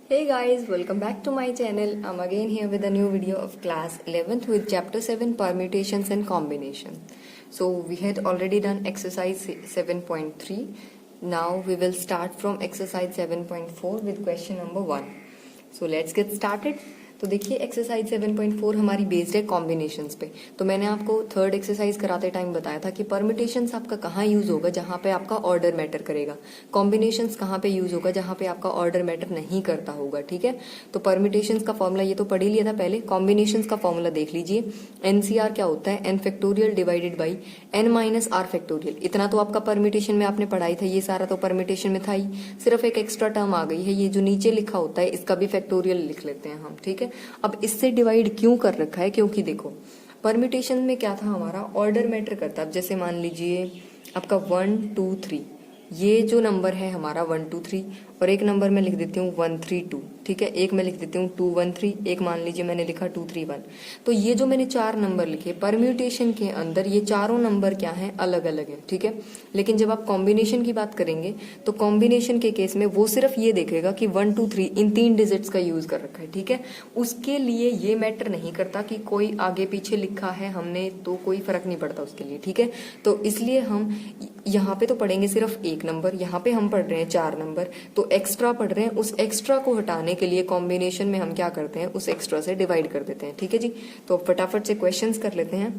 Hey guys, welcome back to my channel. I'm again here with a new video of class 11th with chapter 7 permutations and combination. So we had already done exercise 7.3. Now we will start from exercise 7.4 with question number 1. So let's get started. तो देखिए exercise 7.4 हमारी based है combinations पे। तो मैंने आपको third exercise कराते time बताया था कि परमिटेशंस आपका कहाँ यूज होगा जहाँ पे आपका ऑर्डर मैटर करेगा, कॉम्बिनेशंस कहाँ पे यूज होगा जहाँ पे आपका ऑर्डर मैटर नहीं करता होगा। ठीक है, तो परमिटेशंस का फॉर्मूला ये तो पढ़ ही लिया था पहले। कॉम्बिनेशंस का फॉर्मूला देख लीजिए, एनसीआर क्या होता है, N factorial divided by N minus R factorial. इतना तो आपका परमिटेशन में आपने पढ़ाई था, ये सारा तो परमिटेशन में था ही, सिर्फ एक एक्स्ट्रा टर्म आ गई है, ये जो नीचे लिखा होता है इसका भी फैक्टोरियल लिख लेते हैं हम। ठीक है, अब इससे डिवाइड क्यों कर रखा है, क्योंकि देखो परमिटेशन में क्या था हमारा, ऑर्डर मैटर करता है। अब जैसे मान लीजिए आपका 1 2 3, ये जो नंबर है हमारा 1 2 3 और एक नंबर मैं लिख देती हूँ 1 3 2। ठीक है, एक मैं लिख देती हूँ 2 1 3, एक मान लीजिए मैंने लिखा 2 3 1। तो ये जो मैंने चार नंबर लिखे परम्यूटेशन के अंदर, ये चारों नंबर क्या हैं, अलग अलग है। ठीक है, लेकिन जब आप कॉम्बिनेशन की बात करेंगे तो कॉम्बिनेशन के केस में वो सिर्फ ये देखेगा कि 1 2 3 इन तीन डिजिट्स का यूज कर रखा है। ठीक है, उसके लिए ये मैटर नहीं करता कि कोई आगे पीछे लिखा है हमने, तो कोई फर्क नहीं पड़ता उसके लिए। ठीक है, तो इसलिए हम यहाँ पे तो पढ़ेंगे सिर्फ एक नंबर, यहाँ पे हम पढ़ रहे हैं चार नंबर, तो एक्स्ट्रा पढ़ रहे हैं, उस एक्स्ट्रा को हटाने के लिए कॉम्बिनेशन में हम क्या करते हैं, उस एक्स्ट्रा से डिवाइड कर देते हैं। ठीक है जी, तो फटाफट से क्वेश्चंस कर लेते हैं।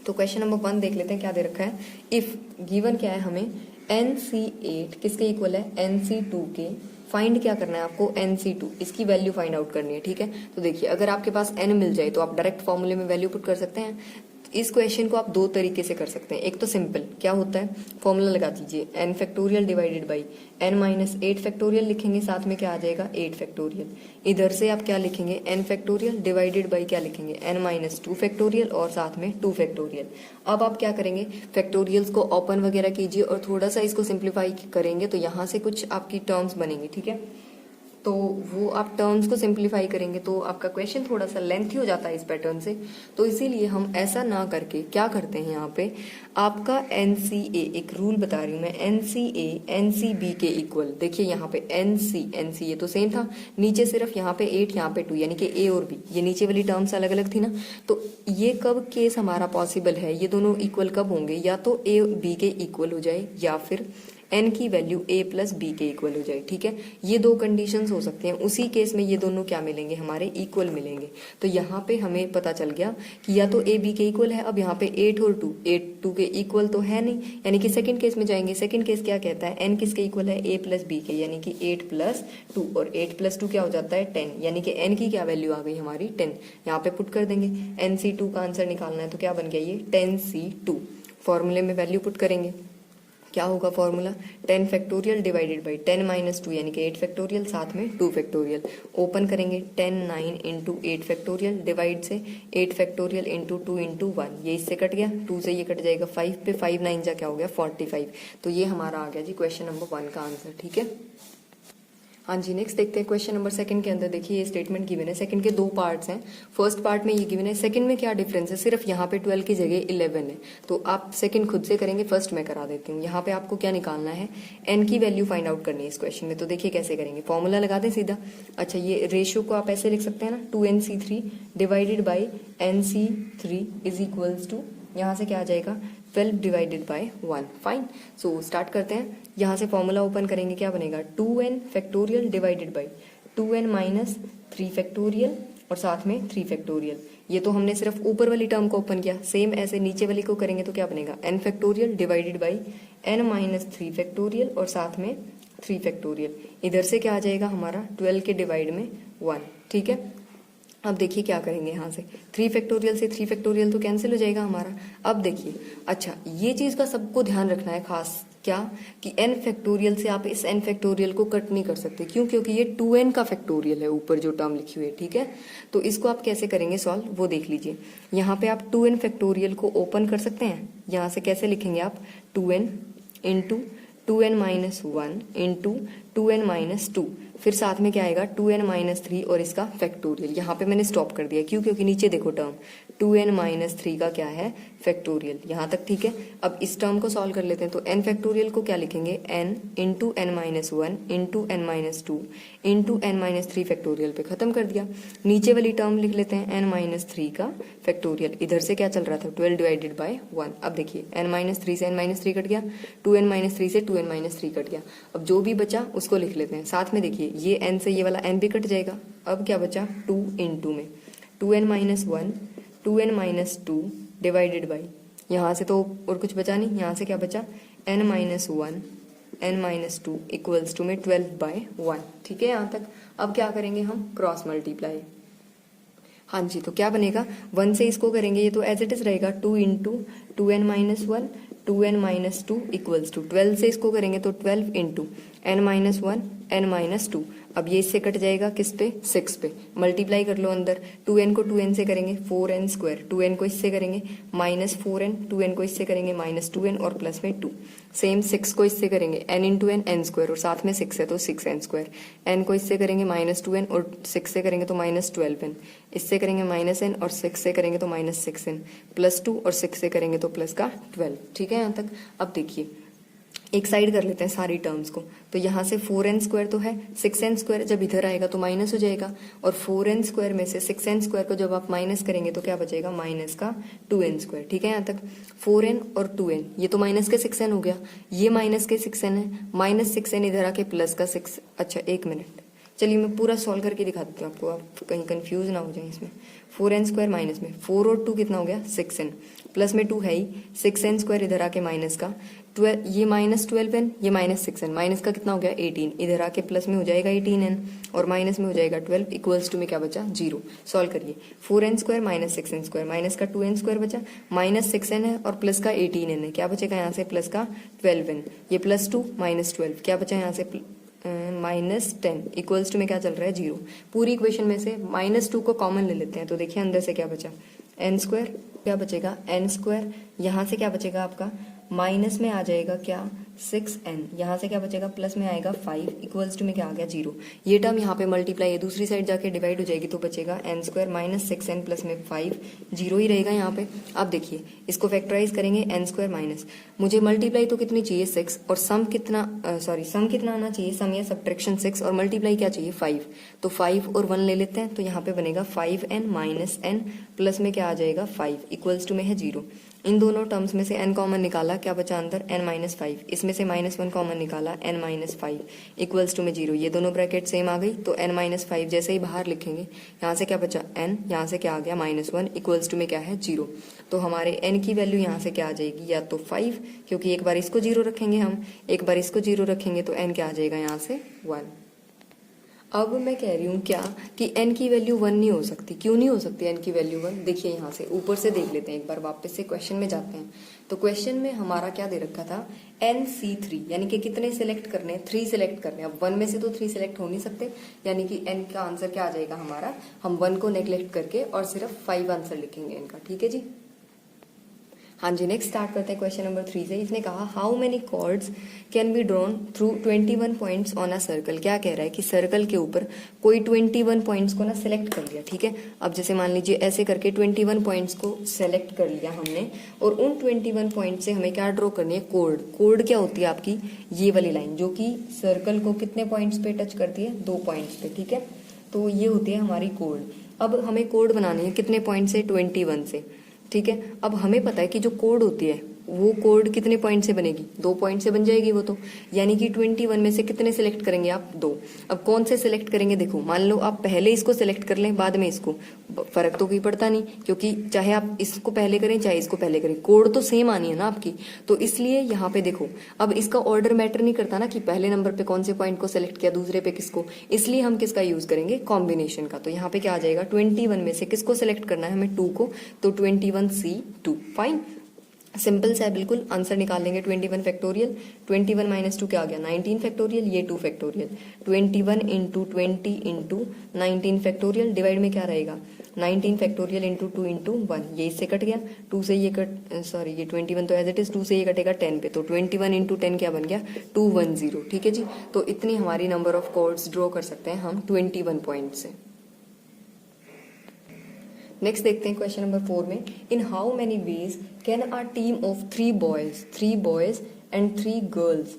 तो क्वेश्चन नंबर 1 देख लेते हैं क्या दे रखा है। इफ गिवन क्या है हमें, NC8 किसके इक्वल है, NC2 के। फाइंड क्या करना है आपको, NC2, इसकी वैल्यू फाइंड आउट करनी है। ठीक है, तो देखिए अगर आपके पास n मिल जाए तो आप डायरेक्ट फॉर्मूले में वैल्यू पुट कर सकते हैं। इस क्वेश्चन को आप दो तरीके से कर सकते हैं। एक तो सिंपल, क्या होता है, फॉर्मूला लगा दीजिए, n factorial divided by n minus 8 factorial लिखेंगे, साथ में क्या आ जाएगा 8 फैक्टोरियल। इधर से आप क्या लिखेंगे, n फैक्टोरियल डिवाइडेड बाई क्या लिखेंगे, n माइनस 2 फैक्टोरियल और साथ में 2 फैक्टोरियल। अब आप क्या करेंगे, फैक्टोरियल्स को ओपन वगैरह कीजिए और थोड़ा सा इसको सिंप्लीफाई करेंगे तो यहाँ से कुछ आपकी टर्म्स बनेंगी। ठीक है, तो वो आप टर्म्स को सिंप्लीफाई करेंगे तो आपका क्वेश्चन थोड़ा सा लेंथी हो जाता है इस पैटर्न से। तो इसीलिए हम ऐसा ना करके क्या करते हैं, यहाँ पे आपका NCA, एक रूल बता रही हूँ मैं, NCA NCB के इक्वल। देखिए यहाँ पे NC ये तो सेम था, नीचे सिर्फ यहाँ पे 8 यहाँ पे 2, यानी कि A और B, ये नीचे वाली टर्म्स अलग अलग थी ना। तो ये कब केस हमारा पॉसिबल है, ये दोनों इक्वल कब होंगे, या तो A B के इक्वल हो जाए या फिर n की वैल्यू a प्लस बी के इक्वल हो जाए। ठीक है, ये दो कंडीशंस हो सकते हैं, उसी केस में ये दोनों क्या मिलेंगे, हमारे इक्वल मिलेंगे। तो यहाँ पे हमें पता चल गया कि या तो a b के इक्वल है। अब यहाँ पे 8 और 2, 8 2 के इक्वल तो है नहीं, यानी कि सेकंड केस में जाएंगे। सेकंड केस क्या कहता है, n किसके इक्वल है, a प्लस बी के, यानी कि 8 प्लस 2, और 8 प्लस 2 क्या हो जाता है 10, यानी कि n की क्या वैल्यू आ गई हमारी 10। यहाँ पे पुट कर देंगे, NC2 का आंसर निकालना है तो क्या बन गया ये 10C2। फॉर्मूले में वैल्यू पुट करेंगे, क्या होगा formula, 10 factorial divided by 10 minus 2, यानी कि 8 फैक्टोरियल, साथ में 2 फैक्टोरियल। ओपन करेंगे 10 9 इंटू 8 फैक्टोरियल, डिवाइड से 8 फैक्टोरियल इंटू 2 इंटू 1, ये इससे कट गया, 2 से ये कट जाएगा 5 पे, 5 9 जा क्या हो गया 45। तो ये हमारा आ गया जी क्वेश्चन नंबर 1 का आंसर। ठीक है, हाँ जी, नेक्स्ट देखते हैं क्वेश्चन नंबर 2 के अंदर। देखिए ये स्टेटमेंट गिवन है, सेकंड के दो पार्ट्स हैं। फर्स्ट पार्ट में ये गिवन है, सेकंड में क्या डिफरेंस है, सिर्फ यहाँ पे 12 की जगह 11 है। तो आप सेकंड खुद से करेंगे, फर्स्ट मैं करा देती हूँ। यहाँ पे आपको क्या निकालना है, n की वैल्यू फाइंड आउट करनी है इस क्वेश्चन में। तो देखिए कैसे करेंगे, फॉर्मूला लगा दें सीधा। अच्छा, ये रेशियो को आप ऐसे लिख सकते हैं ना, 2NC3 divided by NC3 is equals to, यहाँ से क्या आ जाएगा 12 divided by 1। Fine, so start करते हैं। यहाँ से फॉर्मूला ओपन करेंगे, क्या बनेगा 2n factorial divided by 2n minus 3 factorial और साथ में 3 फैक्टोरियल। ये तो हमने सिर्फ ऊपर वाली टर्म को ओपन किया, सेम ऐसे नीचे वाली को करेंगे तो क्या बनेगा n factorial divided by n minus 3 factorial और साथ में 3 फैक्टोरियल। इधर से क्या आ जाएगा हमारा 12 के डिवाइड में 1। ठीक है, अब देखिए क्या करेंगे, यहाँ से 3 फैक्टोरियल से 3 फैक्टोरियल तो कैंसिल हो जाएगा हमारा। अब देखिए, अच्छा ये चीज का सबको ध्यान रखना है खास, क्या कि n फैक्टोरियल से आप इस n फैक्टोरियल को कट नहीं कर सकते। क्यों, क्योंकि ये 2n का फैक्टोरियल है, ऊपर जो टर्म लिखी हुई है। ठीक है, तो इसको आप कैसे करेंगे सॉल्व, वो देख लीजिए। यहाँ पे आप 2n फैक्टोरियल को ओपन कर सकते हैं, यहाँ से कैसे लिखेंगे आप 2n into 2n minus 1 into 2n minus 2, फिर साथ में क्या आएगा 2n माइनस 3 और इसका फैक्टोरियल। यहाँ पे मैंने स्टॉप कर दिया, क्यों, क्योंकि नीचे देखो टर्म 2n माइनस 3 का क्या है फैक्टोरियल। यहाँ तक ठीक है। अब इस टर्म को सॉल्व कर लेते हैं। तो n फैक्टोरियल को क्या लिखेंगे, n into n minus 1 into n minus 2 into n minus 3 factorial पे खत्म कर दिया। नीचे वाली टर्म लिख लेते हैं n माइनस 3 का फैक्टोरियल। इधर से क्या चल रहा था 12 डिवाइडेड बाय 1। अब देखिए n माइनस 3 से n माइनस 3 कट गया, 2n माइनस 3 से 2n माइनस 3 कट गया। अब जो भी बचा उसको लिख लेते हैं। साथ में देखिए ये n से ये वाला n भी कट जाएगा। अब क्या बचा 2 इंटू में 2n minus 1 2n minus 2 divided by, यहाँ से तो और कुछ बचा नहीं, यहाँ से क्या बचा n minus 1 n minus 2 equals to में 12/1। ठीक है यहाँ तक। अब क्या करेंगे हम क्रॉस मल्टीप्लाई। हाँ जी, तो क्या बनेगा 1 से इसको करेंगे ये तो एज इट इज रहेगा 2 into 2n minus 1 2n minus 2 equals to 12 से इसको करेंगे तो 12 into n minus 1 n minus 2। अब ये इससे कट जाएगा किस पे 6 पे। मल्टीप्लाई कर लो अंदर, 2n को 2n से करेंगे 4n स्क्वायर, 2n को इससे करेंगे माइनस 4n, 2n को इससे करेंगे माइनस 2n और प्लस में 2। सेम 6 को इससे करेंगे n into n n square और साथ में 6 है तो 6n स्क्वायर। n को इससे करेंगे माइनस 2n और 6 से करेंगे तो माइनस 12n, इससे करेंगे माइनस n और 6 से करेंगे तो माइनस 6n, प्लस 2 और 6 से करेंगे तो प्लस का 12। ठीक है यहाँ तक। अब देखिए एक साइड कर लेते हैं सारी टर्म्स को। तो यहाँ से 4n स्क्वायर तो है, 6n स्क्वायर जब इधर आएगा तो माइनस हो जाएगा, और 4n स्क्वायर में से 6n स्क्वायर को जब आप माइनस करेंगे तो क्या बचेगा माइनस का 2n स्क्वायर। ठीक है यहाँ तक। 4n और 2n ये तो माइनस के 6n हो गया, ये माइनस के 6n है, माइनस 6n इधर आके प्लस का 6। अच्छा एक मिनट, चलिए मैं पूरा सॉल्व करके दिखा देती हूँ आपको, आप कहीं कंफ्यूज ना हो जाए इसमें। 4n स्क्वायर माइनस में 4 और 2 कितना हो गया 6n, प्लस में 2 है ही, 6n स्क्वायर इधर आके माइनस का 12, ये माइनस 12n, ये माइनस 6n, माइनस का कितना हो गया 18, इधर आके प्लस में हो जाएगा 18n और माइनस में हो जाएगा 12 इक्वल्स टू में क्या बचा 0। सॉल्व करिए 4n square minus 6n square, minus का 2n स्क्वायर बचा, माइनस 6n है और प्लस का 18n है, क्या बचेगा यहाँ से प्लस का 12n, ये प्लस 2 माइनस 12, क्या बचा यहाँ से माइनस 10 इक्वल्स टू में क्या चल रहा है 0। पूरी इक्वेशन में से माइनस 2 को कॉमन ले लेते हैं तो देखिए अंदर से क्या बचा n स्क्वायर, क्या बचेगा n स्क्वायर, यहाँ से क्या बचेगा आपका माइनस में आ जाएगा क्या 6n, यहाँ से क्या बचेगा प्लस में आएगा 5 इक्वल्स टू में क्या आ गया 0। ये टर्म यहाँ पे मल्टीप्लाई है, दूसरी साइड जाके डिवाइड हो जाएगी तो बचेगा n square minus 6n plus में 5, 0 ही रहेगा यहाँ पे। अब देखिए इसको फैक्टराइज करेंगे n स्क्वायर माइनस, मुझे मल्टीप्लाई तो कितनी चाहिए 6 और सम कितना सम कितना आना चाहिए, सम या सब्ट्रैक्शन 6 और मल्टीप्लाई क्या चाहिए 5, तो 5 और 1 ले लेते हैं तो यहाँ पे बनेगा 5n माइनस n प्लस में क्या आ जाएगा 5 इक्वल्स टू में है 0। इन दोनों टर्म्स में से n कॉमन निकाला, क्या बचा अंदर n माइनस 5, इसमें से माइनस 1 कॉमन निकाला n माइनस 5 इक्वल्स टू में 0। ये दोनों ब्रैकेट सेम आ गई तो n माइनस 5 जैसे ही बाहर लिखेंगे यहाँ से क्या बचा n, यहाँ से क्या आ गया माइनस 1 इक्वल्स टू में क्या है 0। तो हमारे n की वैल्यू यहाँ से क्या आ जाएगी या तो 5, क्योंकि एक बार इसको 0 रखेंगे हम, एक बार इसको 0 रखेंगे तो n क्या आ जाएगा यहाँ से 1। अब मैं कह रही हूँ क्या कि n की वैल्यू 1 नहीं हो सकती। क्यों नहीं हो सकती n की वैल्यू 1? देखिए यहाँ से ऊपर से देख लेते हैं एक बार, वापस से क्वेश्चन में जाते हैं। तो क्वेश्चन में हमारा क्या दे रखा था NC3, यानी कि कितने सिलेक्ट करने हैं 3 सिलेक्ट करने हैं। अब 1 में से तो 3 सिलेक्ट हो नहीं सकते, यानी कि n का आंसर क्या आ जाएगा हमारा, हम 1 को नेग्लेक्ट करके और सिर्फ 5 आंसर लिखेंगे n का। ठीक है जी। हाँ जी, नेक्स्ट स्टार्ट करते हैं क्वेश्चन नंबर 3 से। इसने कहा how many chords can be drawn through 21 points on a circle. क्या कह रहा है कि सर्कल के ऊपर कोई 21 पॉइंट्स को ना सिलेक्ट कर लिया। ठीक है, अब जैसे मान लीजिए ऐसे करके 21 पॉइंट्स को सिलेक्ट कर लिया हमने, और उन 21 पॉइंट से हमें क्या ड्रॉ करनी है कोड। कोड क्या होती है आपकी ये वाली लाइन जो कि सर्कल को कितने पॉइंट्स पे टच करती है 2 पॉइंट्स पे। ठीक है, तो ये होती है हमारी कोड। अब हमें कोड बनानी है कितने पॉइंट से 21 से। ठीक है, अब हमें पता है कि जो कोड होती है वो कोड कितने पॉइंट से बनेगी 2 पॉइंट से बन जाएगी वो तो, यानी कि 21 में से कितने सिलेक्ट करेंगे आप 2। अब कौन से सिलेक्ट करेंगे, देखो मान लो आप पहले इसको सिलेक्ट कर लें बाद में इसको, फर्क तो कोई पड़ता नहीं, क्योंकि चाहे आप इसको पहले करें चाहे इसको पहले करें कोड तो सेम आनी है ना आपकी। तो इसलिए यहाँ पे देखो अब इसका ऑर्डर मैटर नहीं करता ना कि पहले नंबर पे कौन से पॉइंट को सिलेक्ट किया दूसरे पे किसको, इसलिए हम किसका यूज करेंगे कॉम्बिनेशन का। तो यहाँ पे क्या आ जाएगा 21 में से किसको सिलेक्ट करना है हमें 2 को, तो 21C2। फाइन, सिंपल सा है बिल्कुल। आंसर निकाल लेंगे 21 फैक्टोरियल, 21 माइनस 2 क्या आ गया 19 फैक्टोरियल, ये 2 factorial, 21 into 20 into 19 factorial, divide में क्या रहेगा 19 फैक्टोरियल इंटू 2 इंटू 1, ये इससे कट गया 2 से ये कट, सॉरी ये 21 तो एज इट इज 2 से ये कटेगा 10 पे, तो 21 इंटू 10 क्या बन गया 210। ठीक है जी, तो इतनी हमारी नंबर ऑफ कॉर्ड्स ड्रॉ कर सकते हैं हम 21 पॉइंट से। नेक्स्ट देखते हैं क्वेश्चन नंबर 4 में, इन how many ways can a team of 3 boys and 3 girls,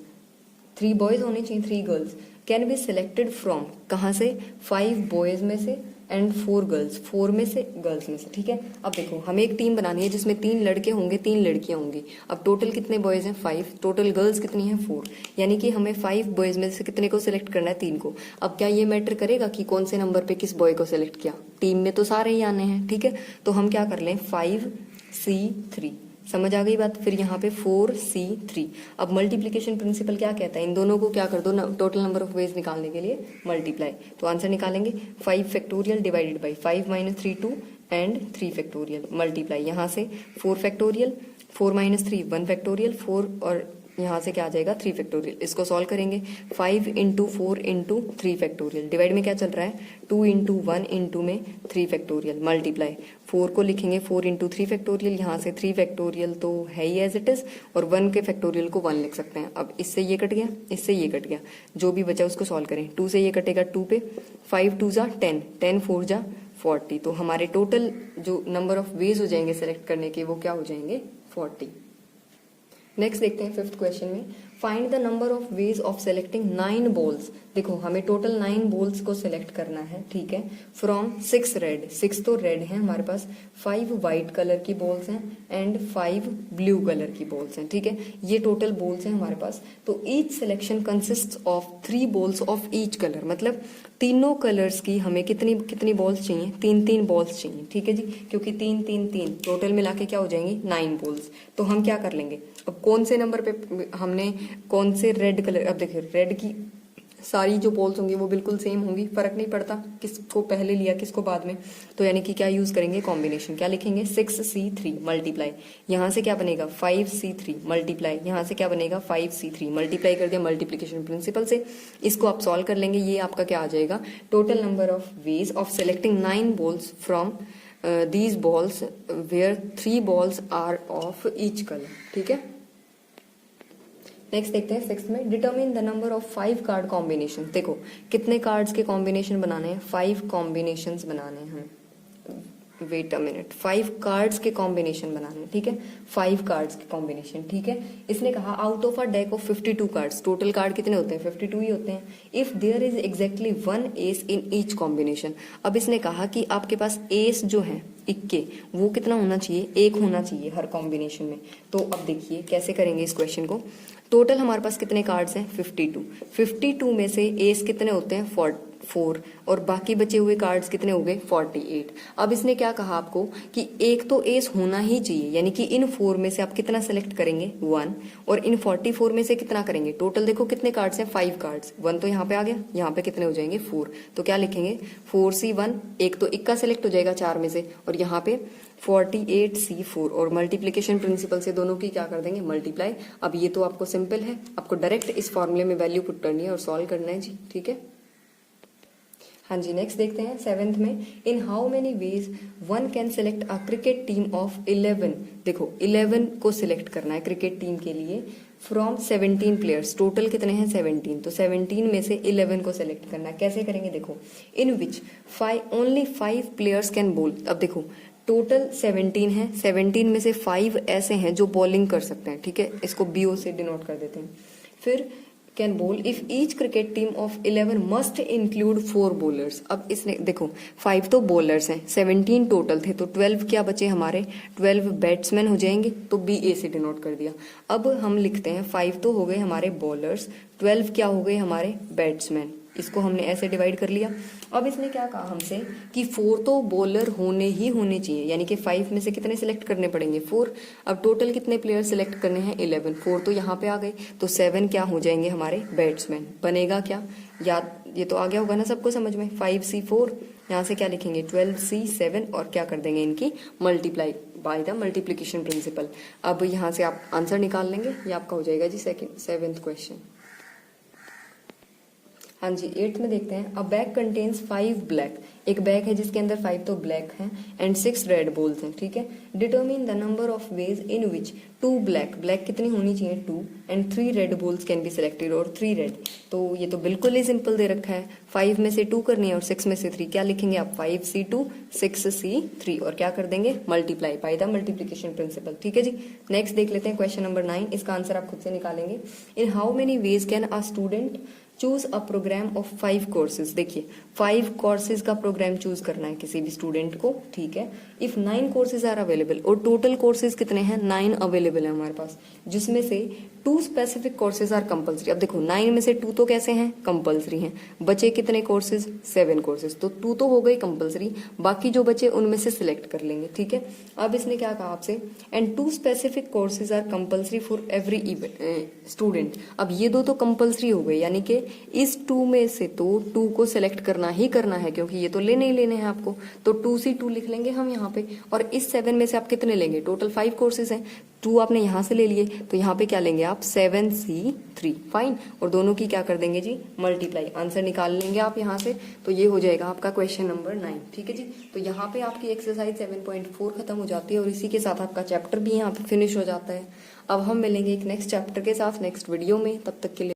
3 boys होने चाहिए 3 girls, can be selected from, कहाँ से, 5 बॉयज में से एंड 4 गर्ल्स, 4 में से गर्ल्स में से, ठीक है। अब देखो हमें एक टीम बनानी है जिसमें 3 लड़के होंगे 3 लड़कियां होंगी। अब टोटल कितने बॉयज हैं 5, टोटल गर्ल्स कितनी हैं 4, यानी कि हमें 5 बॉयज में से कितने को सिलेक्ट करना है 3 को। अब क्या ये मैटर करेगा कि कौन से नंबर पे किस बॉय को सिलेक्ट किया, टीम में तो सारे ही आने हैं, ठीक है। तो हम क्या कर लें 5C3, समझ आ गई बात। फिर यहाँ पे 4C3। अब मल्टीप्लीकेशन प्रिंसिपल क्या कहता है, इन दोनों को क्या कर दो ना, टोटल नंबर ऑफ वेज निकालने के लिए मल्टीप्लाई। तो आंसर निकालेंगे 5 factorial divided by 5 minus 3 2 and 3 factorial multiply, यहाँ से 4 फैक्टोरियल, 4 माइनस 3 1 फैक्टोरियल, 4 और यहाँ से क्या आ जाएगा 3 फैक्टोरियल। इसको सॉल्व करेंगे 5 इंटू 4 इंटू 3 फैक्टोरियल, डिवाइड में क्या चल रहा है 2 इंटू 1 इंटू में 3 फैक्टोरियल मल्टीप्लाई, 4 को लिखेंगे 4 इंटू 3 फैक्टोरियल, यहाँ से 3 फैक्टोरियल तो है ही एज इट इज, और 1 के फैक्टोरियल को 1 लिख सकते हैं। अब इससे ये कट गया, इससे ये कट गया, जो भी बचा उसको सॉल्व करें। 2 से ये कटेगा 2 पे, 5 2 जा 10, 10 4 जा 40। तो हमारे टोटल जो नंबर ऑफ वेज हो जाएंगे सेलेक्ट करने के वो क्या हो जाएंगे 40। नेक्स्ट देखते हैं 5th क्वेश्चन में, find the number of ways of selecting 9 balls. देखो हमें टोटल 9 बॉल्स को सिलेक्ट करना है, ठीक है, फ्रॉम 6 रेड, 6 तो रेड है हमारे पास, 5 व्हाइट कलर की बॉल्स हैं एंड 5 ब्लू कलर की बॉल्स हैं, ठीक है। ये टोटल बॉल्स हैं हमारे पास। तो each selection consist of 3 balls of each colour, मतलब तीनों कलर्स की हमें कितनी कितनी बॉल्स चाहिए, 3 बॉल्स चाहिए, ठीक है जी, क्योंकि 3 3 3 टोटल मिला के क्या हो जाएंगी 9 बॉल्स। तो हम क्या कर लेंगे, अब कौन से नंबर पे हमने कौन से रेड कलर, अब देखिए रेड की सारी जो बॉल्स होंगी वो बिल्कुल सेम होंगी, फर्क नहीं पड़ता किसको पहले लिया किसको बाद में। तो यानी कि क्या यूज करेंगे कॉम्बिनेशन, क्या लिखेंगे 6C3 मल्टीप्लाई, यहाँ से क्या बनेगा 5C3 मल्टीप्लाई, यहाँ से क्या बनेगा 5C3 मल्टीप्लाई कर दिया मल्टीप्लीकेशन प्रिंसिपल से। इसको आप सॉल्व कर लेंगे, ये आपका क्या आ जाएगा total number of ways of selecting 9 balls from these balls where 3 balls are of each color, ठीक है। नेक्स्ट देखते हैं 6th में, determine the number of 5 card combination. देखो कितने कार्ड्स के कॉम्बिनेशन बनाने हैं, 5 कॉम्बिनेशंस बनाने हैं, वेट अ मिनट, 5 कार्ड्स के कॉम्बिनेशन बनाने हैं, ठीक है, 5 कार्ड्स के कॉम्बिनेशन, ठीक है। इसने कहा out of a deck of 52 cards, total card कितने होते हैं 52 ही होते हैं, if there is exactly 1 ace in each combination. अब इसने कहा कि आपके पास एस जो है इक्के वो कितना होना चाहिए, 1 होना चाहिए हर कॉम्बिनेशन में। तो अब देखिए कैसे करेंगे इस क्वेश्चन को। टोटल हमारे पास कितने कार्ड्स हैं 52, 52 में से एस कितने होते हैं 4 और बाकी बचे हुए कार्ड्स कितने हो गए 48। अब इसने क्या कहा आपको कि एक तो एस होना ही चाहिए, यानी कि इन 4 में से आप कितना सेलेक्ट करेंगे 1, और इन 44 में से कितना करेंगे, टोटल देखो कितने कार्ड्स हैं 5 कार्ड्स, 1 तो यहाँ पे आ गया, यहाँ पे कितने हो जाएंगे 4। तो क्या लिखेंगे 4C1, एक तो इक्का सेलेक्ट हो जाएगा 4 में से, और यहाँ पे 48C4, और मल्टीप्लीकेशन प्रिंसिपल से दोनों की क्या कर देंगे मल्टीप्लाई। अब ये तो आपको सिंपल है, आपको डायरेक्ट इस फॉर्मूले में वैल्यू पुट करनी है और सॉल्व करना है जी, ठीक है। हाँ जी, नेक्स्ट देखते हैं 7th में, इन how many veg one can select a cricket team of 11। देखो 11 को सिलेक्ट करना है क्रिकेट टीम के लिए फ्रॉम 17 प्लेयर्स, टोटल कितने हैं 17, तो 17 में से 11 को सिलेक्ट करना है। कैसे करेंगे देखो, इन विच ओनली 5 प्लेयर्स कैन बोल। अब देखो टोटल 17 है, 17 में से 5 ऐसे हैं जो बॉलिंग कर सकते हैं, ठीक है, इसको BO से डिनोट कर देते हैं। फिर कैन बोल if each cricket team of 11 must include 4 bowlers. अब इसने देखो 5 तो बॉलर्स हैं, 17 टोटल थे, तो 12 क्या बचे हमारे 12 बैट्समैन हो जाएंगे, तो BA से डिनोट कर दिया। अब हम लिखते हैं 5 तो हो गए हमारे बॉलर्स, 12 क्या हो गए हमारे बैट्समैन, इसको हमने ऐसे डिवाइड कर लिया। अब इसने क्या कहा हमसे कि 4 तो बॉलर होने ही होने चाहिए, यानी कि 5 में से कितने सिलेक्ट करने पड़ेंगे 4। अब टोटल कितने प्लेयर सिलेक्ट करने हैं 11, 4 तो यहाँ पे आ गए, तो 7 क्या हो जाएंगे हमारे बैट्समैन। बनेगा क्या, याद ये तो आ गया होगा ना सबको समझ में, 5C4, यहाँ से क्या लिखेंगे 12C7, और क्या कर देंगे इनकी multiply by the multiplication principal. अब यहाँ से आप आंसर निकाल लेंगे, ये आपका हो जाएगा जी 7th क्वेश्चन। हाँ जी, 8th में देखते हैं। अ बैग कंटेन्स 5 ब्लैक, एक बैग है जिसके अंदर 5 तो ब्लैक हैं एंड 6 रेड बॉल्स हैं, ठीक है। Determine the number of ways in which 2 black, black कितनी होनी चाहिए 2 and 3 red balls can be selected, और 3 रेड। तो ये तो बिल्कुल ही सिंपल दे रखा है, 5 में से 2 करनी है और 6 में से 3, क्या लिखेंगे आप 5C2 6C3 और क्या कर देंगे multiply by the multiplication principle, ठीक है जी। नेक्स्ट देख लेते हैं क्वेश्चन नंबर 9, इसका आंसर आप खुद से निकालेंगे। In how many ways can a student choose a program of 5 courses, देखिए 5 कोर्सेज का प्रोग्राम चूज करना है किसी भी स्टूडेंट को, ठीक है। इफ 9 कोर्सेज आर अवेलेबल, और टोटल कोर्सेज कितने हैं 9 अवेलेबल है हमारे पास, जिसमें से 2 स्पेसिफिक कोर्सेज आर कंपलसरी। अब देखो 9 में से 2 तो कैसे हैं कंपलसरी हैं, बचे कितने कोर्सेज 7 कोर्सेज, तो 2 तो हो गई कंपलसरी, बाकी जो बचे उनमें से सिलेक्ट कर लेंगे, ठीक है। अब इसने क्या कहा आपसे, and 2 specific courses are compulsory for every student. अब ये दो तो कंपलसरी हो गए, यानी कि इस 2 में से तो 2 को सिलेक्ट करना ही करना है, क्योंकि ये तो लेने ही लेने हैं आपको, तो 2C2 लिख लेंगे हम यहाँ पे। और इस 7 में से आप कितने लेंगे, टोटल 5 कोर्सेज हैं, 2 आपने यहाँ से ले लिए, तो यहाँ पे क्या लेंगे आप 7C3, फाइन, और दोनों की क्या कर देंगे जी मल्टीप्लाई, आंसर निकाल लेंगे आप यहाँ से। तो ये हो जाएगा आपका क्वेश्चन नंबर 9, ठीक है जी। तो यहाँ पे आपकी एक्सरसाइज 7.4 खत्म हो जाती है और इसी के साथ आपका चैप्टर भी यहाँ पे फिनिश हो जाता है। अब हम मिलेंगे एक नेक्स्ट चैप्टर के साथ नेक्स्ट वीडियो में, तब तक के लिए